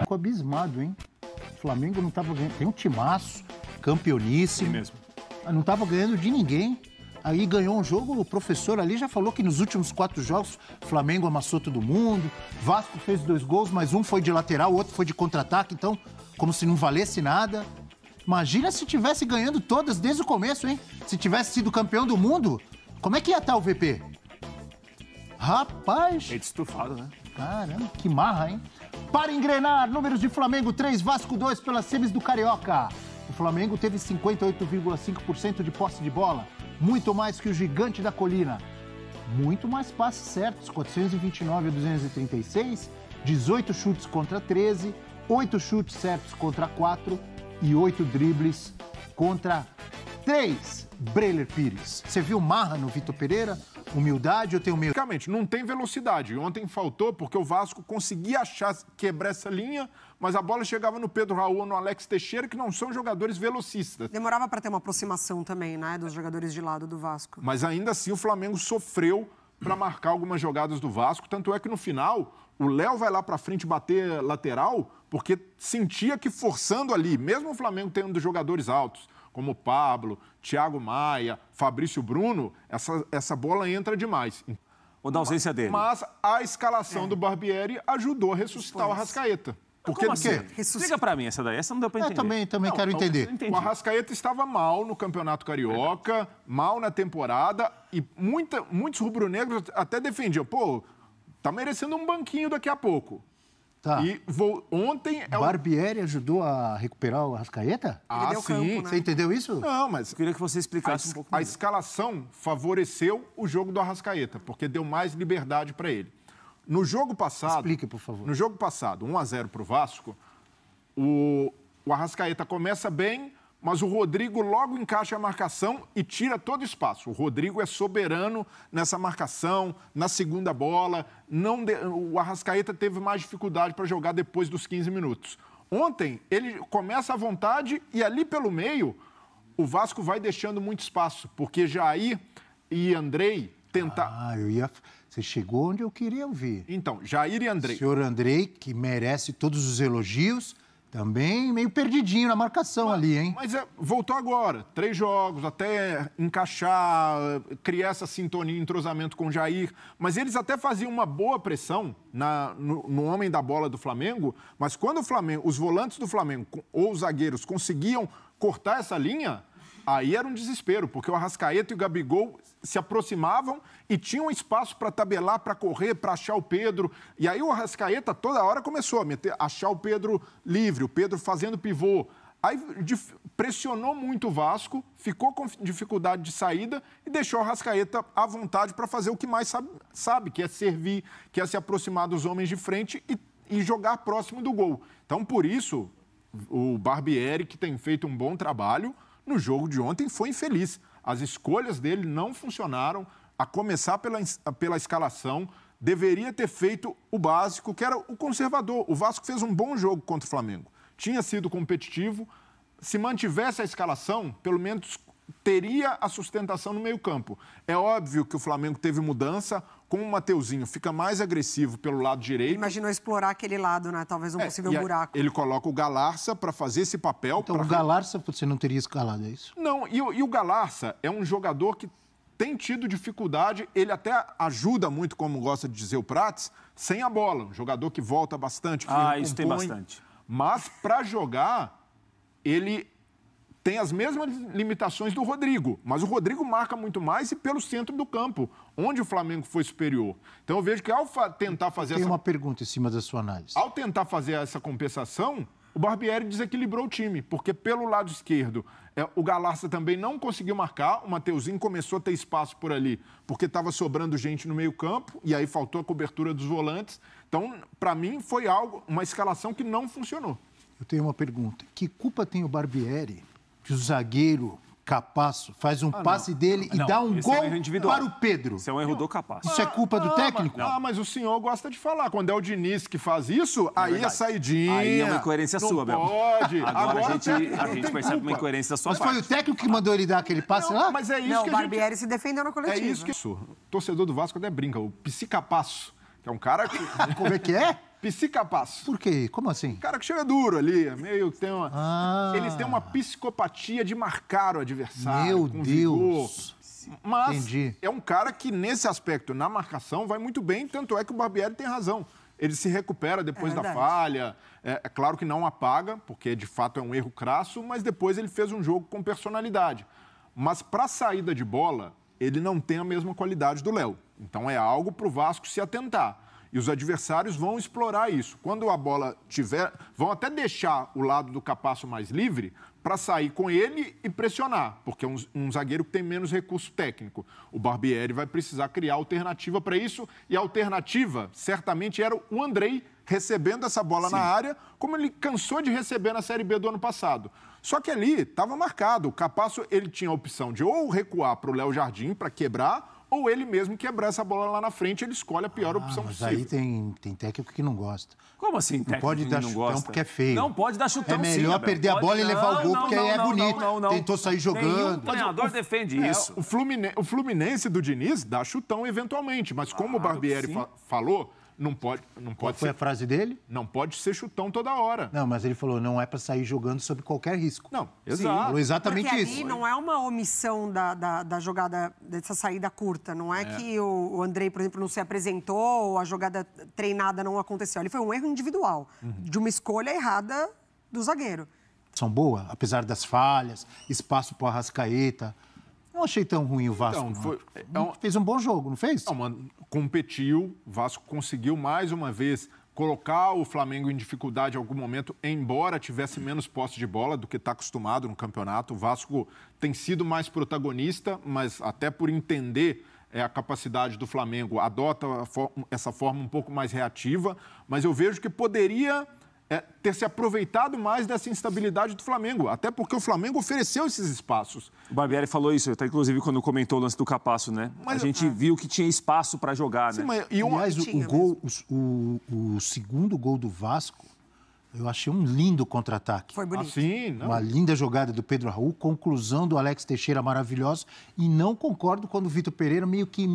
Fico abismado, hein? O Flamengo não tava ganhando. Tem um timaço, campeoníssimo. Sim mesmo. Não tava ganhando de ninguém. Aí ganhou um jogo, o professor ali já falou que nos últimos 4 jogos o Flamengo amassou todo mundo. Vasco fez 2 gols, mas um foi de lateral, o outro foi de contra-ataque. Então, como se não valesse nada. Imagina se tivesse ganhando todas desde o começo, hein? Se tivesse sido campeão do mundo, como é que ia estar o VP? Rapaz! Peito estufado, né? Caramba, que marra, hein? Para engrenar, números de Flamengo 3, Vasco 2 pelas semis do Carioca. O Flamengo teve 58,5% de posse de bola, muito mais que o gigante da colina. Muito mais passes certos, 429 a 236, 18 chutes contra 13, 8 chutes certos contra 4 e 8 dribles contra 3. Breler Pires. Você viu marra no Vitor Pereira? Humildade, eu tenho medo. Basicamente, não tem velocidade. Ontem faltou porque o Vasco conseguia quebrar essa linha, mas a bola chegava no Pedro Raul ou no Alex Teixeira, que não são jogadores velocistas. Demorava para ter uma aproximação também, né, dos jogadores de lado do Vasco. Mas ainda assim o Flamengo sofreu para marcar algumas jogadas do Vasco. Tanto é que no final o Léo vai lá para frente bater lateral porque sentia que forçando ali, mesmo o Flamengo tendo jogadores altos, como Pablo, Thiago Maia, Fabrício Bruno, essa bola entra demais. Ou da ausência dele. Mas a escalação do Barbieri ajudou a ressuscitar o Arrascaeta. Porque como assim? Explica pra mim essa daí, essa não deu pra entender. Eu também quero entender. O Arrascaeta estava mal no Campeonato Carioca, mal na temporada, e muitos rubro-negros até defendiam, pô, tá merecendo um banquinho daqui a pouco. Tá. E ontem... Barbieri ajudou a recuperar o Arrascaeta? Ele deu sim. campo, né? Você entendeu isso? Não, mas Eu queria que você explicasse um pouco a mais. escalação favoreceu o jogo do Arrascaeta, porque deu mais liberdade para ele. No jogo passado... Explique, por favor. No jogo passado, 1-0 para o Vasco, o Arrascaeta começa bem, mas o Rodrigo logo encaixa a marcação e tira todo o espaço. O Rodrigo é soberano nessa marcação, na segunda bola. O Arrascaeta teve mais dificuldade para jogar depois dos 15 minutos. Ontem, ele começa à vontade e ali pelo meio, o Vasco vai deixando muito espaço, porque Jair e Andrei tentaram... Você chegou onde eu queria ouvir. Então, Jair e Andrei. O senhor Andrei, que merece todos os elogios, também meio perdidinho na marcação ali, hein? Mas voltou agora, 3 jogos, até encaixar, criar essa sintonia, entrosamento com o Jair. Mas eles até faziam uma boa pressão no homem da bola do Flamengo, mas quando os volantes do Flamengo ou os zagueiros conseguiam cortar essa linha, aí era um desespero, porque o Arrascaeta e o Gabigol se aproximavam e tinham espaço para tabelar, para correr, para achar o Pedro. E aí o Arrascaeta toda hora começou a achar o Pedro livre, o Pedro fazendo pivô. Aí pressionou muito o Vasco, ficou com dificuldade de saída e deixou o Arrascaeta à vontade para fazer o que mais sabe, que é servir, que é se aproximar dos homens de frente e jogar próximo do gol. Então, por isso, o Barbieri, que tem feito um bom trabalho, no jogo de ontem foi infeliz. As escolhas dele não funcionaram, a começar pela escalação. Deveria ter feito o básico, que era o conservador. O Vasco fez um bom jogo contra o Flamengo. Tinha sido competitivo. Se mantivesse a escalação, pelo menos teria a sustentação no meio-campo. É óbvio que o Flamengo teve mudança. Com o Mateuzinho, fica mais agressivo pelo lado direito. Ele imaginou explorar aquele lado, né? Talvez um possível buraco. Ele coloca o Galarça para fazer esse papel. Então, o Galarça você não teria escalado, é isso? Não, e o Galarça é um jogador que tem tido dificuldade. Ele até ajuda muito, como gosta de dizer o Prats, sem a bola. Um jogador que volta bastante. Isso tem bastante. Mas, para jogar, ele tem as mesmas limitações do Rodrigo, mas o Rodrigo marca muito mais e pelo centro do campo, onde o Flamengo foi superior. Então eu vejo que ao tentar fazer Tem uma pergunta em cima da sua análise. Ao tentar fazer essa compensação, o Barbieri desequilibrou o time, porque pelo lado esquerdo o Galarça também não conseguiu marcar, o Mateuzinho começou a ter espaço por ali, porque estava sobrando gente no meio-campo e aí faltou a cobertura dos volantes. Então, para mim, foi uma escalação que não funcionou. Eu tenho uma pergunta. Que culpa tem o Barbieri que o zagueiro Capasso faz um passe dele e dá um gol para o Pedro? Isso é um erro do Capasso. Isso é culpa do técnico? Mas o senhor gosta de falar. Quando é o Diniz que faz isso, aí é saidinha. Aí é uma incoerência sua, Bel. Pode. Agora a gente percebe uma incoerência da sua parte. Mas foi o técnico que mandou ele dar aquele passe lá? Mas é isso Não, que o Barbieri se defendeu na coletiva. É isso que o torcedor do Vasco até brinca. O Psicapasso, que é um cara que... Como é que é? psicapaz. Por quê? Como assim? O cara que chega duro ali, meio que tem uma... Ele tem uma psicopatia de marcar o adversário. Meu com Deus! vigor. Mas Entendi. é um cara que, nesse aspecto, na marcação, vai muito bem, tanto é que o Barbieri tem razão. Ele se recupera depois da falha. É claro que não apaga, porque de fato é um erro crasso, mas depois ele fez um jogo com personalidade. Mas para a saída de bola, ele não tem a mesma qualidade do Léo. Então é algo para o Vasco se atentar. E os adversários vão explorar isso. Quando a bola tiver... Vão até deixar o lado do Capasso mais livre para sair com ele e pressionar, porque é um zagueiro que tem menos recurso técnico. O Barbieri vai precisar criar alternativa para isso, e a alternativa, certamente, era o Andrei recebendo essa bola na área, como ele cansou de receber na Série B do ano passado. Só que ali estava marcado. O Capasso, ele tinha a opção de ou recuar para o Léo Jardim para quebrar, ou ele mesmo quebrar essa bola lá na frente, ele escolhe a pior opção mas possível. aí tem técnico que não gosta. Como assim? Não pode dar chutão porque é feio. Não pode dar chutão, É melhor sim, perder a bola e levar o gol, porque aí é bonito. Não. Tentou sair jogando. Nenhum treinador defende isso. O Fluminense do Diniz dá chutão eventualmente, mas como o Barbieri falou, não pode Qual foi ser, a frase dele? não pode ser chutão toda hora. Não, mas ele falou, não é para sair jogando sob qualquer risco. Não, Sim, exato. falou exatamente Porque isso. ali não é uma omissão da jogada, dessa saída curta. Não é que o Andrei, por exemplo, não se apresentou ou a jogada treinada não aconteceu. Ali foi um erro individual, de uma escolha errada do zagueiro. São boa, apesar das falhas, espaço para o Arrascaeta. Não achei tão ruim o Vasco. Então, Fez um bom jogo, não fez? Não, mano, competiu, o Vasco conseguiu mais uma vez colocar o Flamengo em dificuldade em algum momento, embora tivesse menos posse de bola do que está acostumado no campeonato. O Vasco tem sido mais protagonista, mas até por entender a capacidade do Flamengo, adota essa forma um pouco mais reativa, mas eu vejo que poderia ter se aproveitado mais dessa instabilidade do Flamengo, até porque o Flamengo ofereceu esses espaços. O Barbieri falou isso, até inclusive quando comentou o lance do Capasso, né? A gente viu que tinha espaço para jogar, Sim, né? Aliás, o segundo gol do Vasco, eu achei um lindo contra-ataque. Foi bonito. Assim, não. Uma linda jogada do Pedro Raul, conclusão do Alex Teixeira maravilhosa. E não concordo quando o Vitor Pereira meio que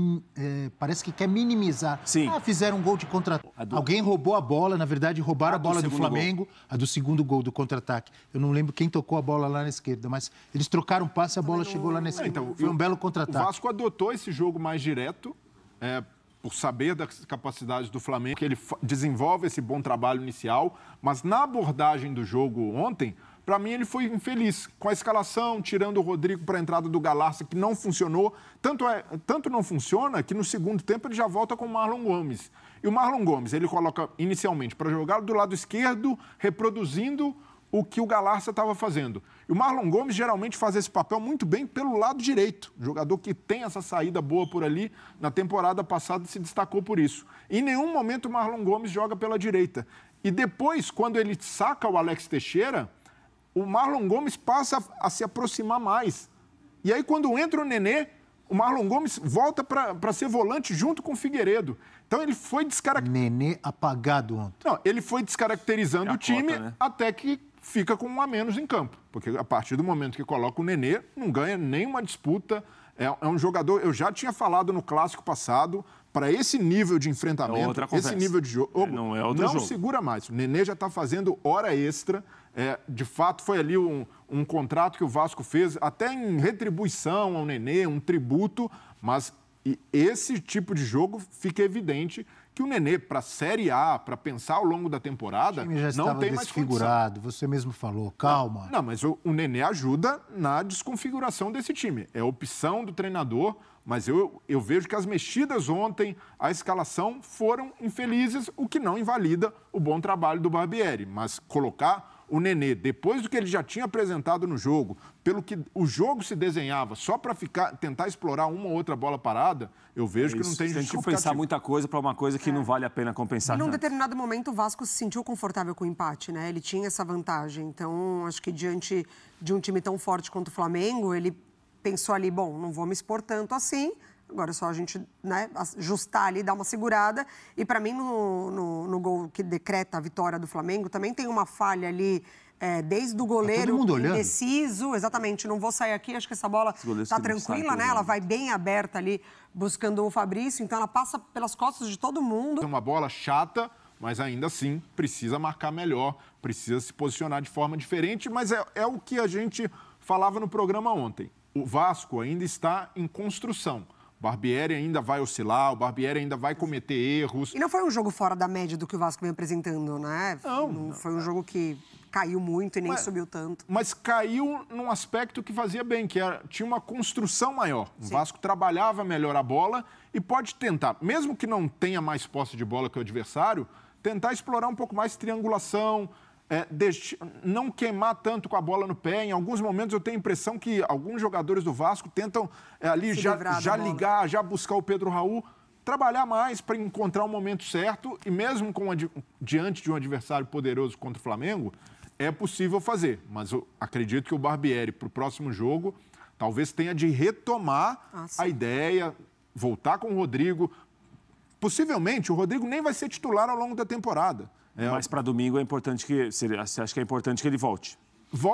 parece que quer minimizar. Sim. Fizeram um gol de contra-ataque. Alguém roubou a bola, na verdade, roubaram a bola do Flamengo, a do segundo gol do contra-ataque. Eu não lembro quem tocou a bola lá na esquerda, mas eles trocaram o passe e a bola chegou lá na esquerda. Então, foi um belo O contra-ataque. Vasco adotou esse jogo mais direto, por saber das capacidades do Flamengo, que ele desenvolve esse bom trabalho inicial, mas na abordagem do jogo ontem, para mim ele foi infeliz. Com a escalação, tirando o Rodrigo para a entrada do Galarça, que não funcionou. Tanto não funciona que no segundo tempo ele já volta com o Marlon Gomes. E o Marlon Gomes, ele coloca inicialmente para jogar do lado esquerdo, reproduzindo o que o Galarça estava fazendo. E o Marlon Gomes geralmente faz esse papel muito bem pelo lado direito. Jogador que tem essa saída boa por ali. Na temporada passada se destacou por isso. Em nenhum momento o Marlon Gomes joga pela direita. E depois, quando ele saca o Alex Teixeira, o Marlon Gomes passa a se aproximar mais. E aí, quando entra o Nenê, o Marlon Gomes volta para ser volante junto com o Figueiredo. Então, ele foi descaracterizando... Nenê apagado ontem. Não, ele foi descaracterizando o time até que fica com um a menos em campo. Porque a partir do momento que coloca o Nenê, não ganha nenhuma disputa. É um jogador, eu já tinha falado no clássico passado, para esse nível de enfrentamento, esse nível de jogo, não segura mais. O Nenê já está fazendo hora extra. De fato, foi ali um contrato que o Vasco fez, até em retribuição ao Nenê, um tributo, mas esse tipo de jogo fica evidente que o Nenê, para a Série A, para pensar ao longo da temporada, não tem mais desfigurado. Você mesmo falou, calma. Não, mas o Nenê ajuda na desconfiguração desse time. É opção do treinador, mas eu vejo que as mexidas ontem, a escalação, foram infelizes, o que não invalida o bom trabalho do Barbieri. Mas colocar o Nenê, depois do que ele já tinha apresentado no jogo, pelo que o jogo se desenhava, só para tentar explorar uma ou outra bola parada, eu vejo que não tem justificativa. Tem que compensar muita coisa para uma coisa que não vale a pena compensar. Num determinado momento, o Vasco se sentiu confortável com o empate, né? Ele tinha essa vantagem. Então, acho que diante de um time tão forte quanto o Flamengo, ele pensou ali, bom, não vou me expor tanto assim. Agora é só a gente, né, ajustar ali, dar uma segurada. E para mim, no gol que decreta a vitória do Flamengo, também tem uma falha ali, desde o goleiro indeciso. Exatamente, não vou sair aqui, acho que essa bola está tranquila, né? Ela vai bem aberta ali, buscando o Fabrício. Então, ela passa pelas costas de todo mundo. É uma bola chata, mas ainda assim precisa marcar melhor, precisa se posicionar de forma diferente, mas é o que a gente falava no programa ontem. O Vasco ainda está em construção. O Barbieri ainda vai oscilar, o Barbieri ainda vai cometer erros. E não foi um jogo fora da média do que o Vasco vem apresentando, né? Não. Foi um jogo que caiu muito e nem subiu tanto. Mas caiu num aspecto que fazia bem, que tinha uma construção maior. O Vasco trabalhava melhor a bola e pode tentar, mesmo que não tenha mais posse de bola que o adversário, tentar explorar um pouco mais triangulação, não queimar tanto com a bola no pé. Em alguns momentos eu tenho a impressão que alguns jogadores do Vasco tentam ali já ligar, já buscar o Pedro Raul, trabalhar mais para encontrar o momento certo e mesmo diante de um adversário poderoso contra o Flamengo, é possível fazer. Mas eu acredito que o Barbieri, para o próximo jogo, talvez tenha de retomar a ideia, voltar com o Rodrigo. Possivelmente, o Rodrigo nem vai ser titular ao longo da temporada. Mas para domingo é importante que... Você acha que é importante que ele volte?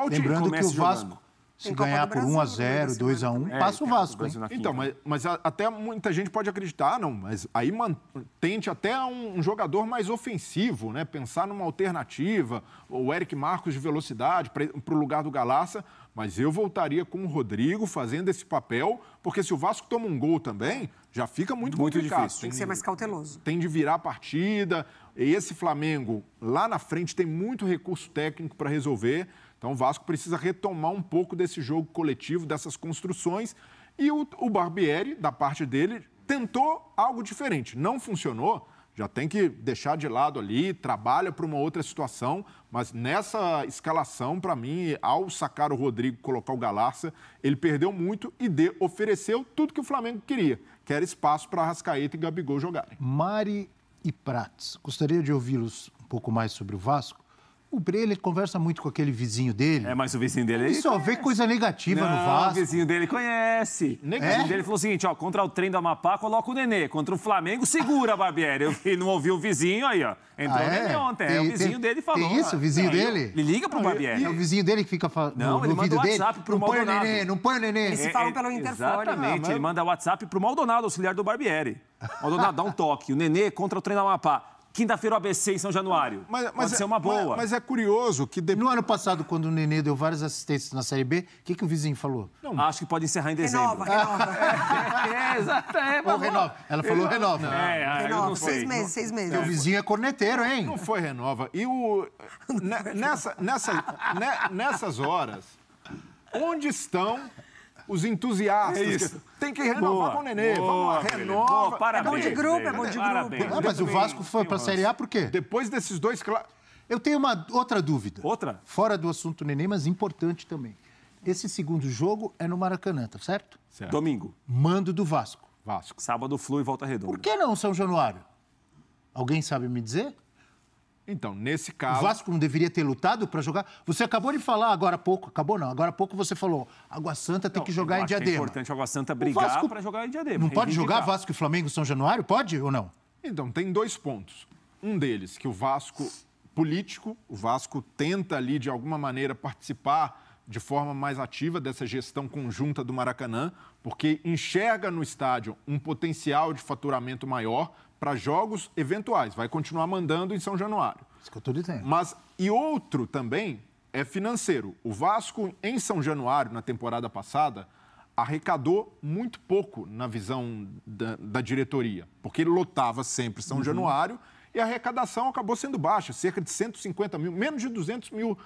Lembrando que o Vasco, jogando. se ganhar por 1-0, 2-1, passa o Vasco. Então, mas até muita gente pode acreditar, não, mas aí tente até um jogador mais ofensivo, né? Pensar numa alternativa, o Eric Marcos de velocidade para o lugar do Galaça, mas eu voltaria com o Rodrigo fazendo esse papel, porque se o Vasco toma um gol também, já fica muito complicado. Difícil. Tem que ser mais cauteloso. Tem de virar a partida, e esse Flamengo lá na frente tem muito recurso técnico para resolver. Então, o Vasco precisa retomar um pouco desse jogo coletivo, dessas construções. E o Barbieri, da parte dele, tentou algo diferente. Não funcionou, já tem que deixar de lado ali, trabalha para uma outra situação. Mas nessa escalação, para mim, ao sacar o Rodrigo e colocar o Galaça, ele perdeu muito e ofereceu tudo que o Flamengo queria, que era espaço para Arrascaeta e Gabigol jogarem. Mari e Prats, gostaria de ouvi-los um pouco mais sobre o Vasco. O Bre, ele conversa muito com aquele vizinho dele. Mas o vizinho dele... Ele só vê coisa negativa no Vasco. O vizinho dele conhece. O vizinho dele falou o seguinte, contra o Trem do Amapá, coloca o Nenê. Contra o Flamengo, segura, Barbieri. Ele não ouviu o vizinho aí, ó. Entrou o Nenê ontem. O vizinho dele falou. Tem isso, o vizinho dele? Ele liga pro Barbieri. É o vizinho dele que fica falando no ele manda vídeo dele. WhatsApp pro Maldonado. Não põe o Nenê. Eles se falam pelo interfone. Exatamente. Ele manda WhatsApp pro Maldonado, auxiliar do Barbieri. Maldonado, dá um toque. O Nenê contra o Trem do Amapá. Quinta-feira o ABC em São Januário. Pode ser uma boa. Mas é curioso que... No ano passado, quando o Nenê deu várias assistências na Série B, o que o vizinho falou? Acho que pode encerrar em dezembro. Renova. Exato. Ou renova. Ela falou renova. Eu não sei. 6 meses. O vizinho é corneteiro, hein? Não foi renova. E nessas horas, onde estão os entusiastas? Tem que renovar com o Nenê. Vamos lá, renova. Parabéns, é bom de grupo. Mas o Vasco foi para a Série A por quê? Depois desses dois... Eu tenho uma outra dúvida. Outra? Fora do assunto Nenê, mas importante também. Esse segundo jogo é no Maracanã, tá certo? Domingo. Mando do Vasco. Sábado, Flu e Volta Redonda. Por que não São Januário? Alguém sabe me dizer? Então, nesse caso... O Vasco não deveria ter lutado para jogar? Você acabou de falar agora há pouco, agora há pouco você falou, Água Santa tem que jogar em Diadema. É importante a Água Santa brigar para jogar em Diadema. Não pode jogar Vasco e Flamengo São Januário? Pode ou não? Então, tem 2 pontos. Um deles, que o Vasco político, o Vasco tenta ali, de alguma maneira, participar de forma mais ativa dessa gestão conjunta do Maracanã, porque enxerga no estádio um potencial de faturamento maior para jogos eventuais. Vai continuar mandando em São Januário. Isso que eu estou dizendo. E outro também é financeiro. O Vasco, em São Januário, na temporada passada, arrecadou muito pouco na visão da diretoria, porque ele lotava sempre São Januário e a arrecadação acabou sendo baixa, cerca de 150 mil, menos de 200 mil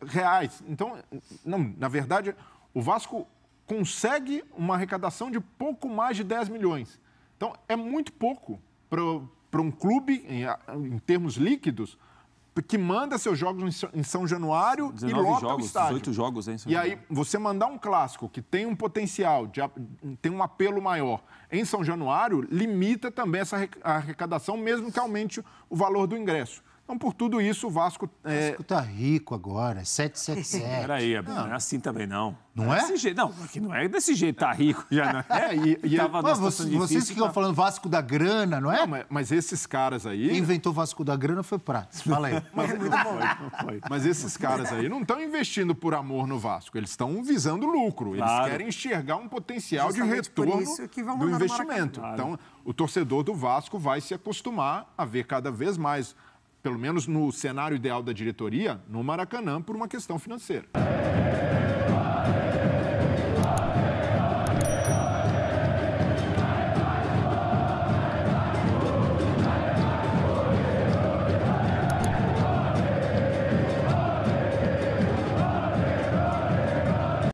reais. Então, na verdade, o Vasco consegue uma arrecadação de pouco mais de 10 milhões. Então, é muito pouco para um clube, em termos líquidos, que manda seus jogos em São Januário e lota o estádio. 18 jogos, hein? E aí, você mandar um clássico que tem um potencial, tem um apelo maior em São Januário, limita também essa arrecadação, mesmo que aumente o valor do ingresso. Então, por tudo isso, o Vasco... O Vasco tá rico agora, 777. Peraí, não é assim também, não. Não é? Desse jeito, não, porque não é desse jeito, tá rico já, não é? Vocês ficam falando Vasco da grana, não é? Não, mas esses caras aí... Quem inventou Vasco da grana foi Prats. Fala aí. Mas esses caras aí não estão investindo por amor no Vasco, eles estão visando lucro. Eles querem enxergar um potencial de retorno do investimento. Então, o torcedor do Vasco vai se acostumar a ver cada vez mais pelo menos no cenário ideal da diretoria, no Maracanã por uma questão financeira.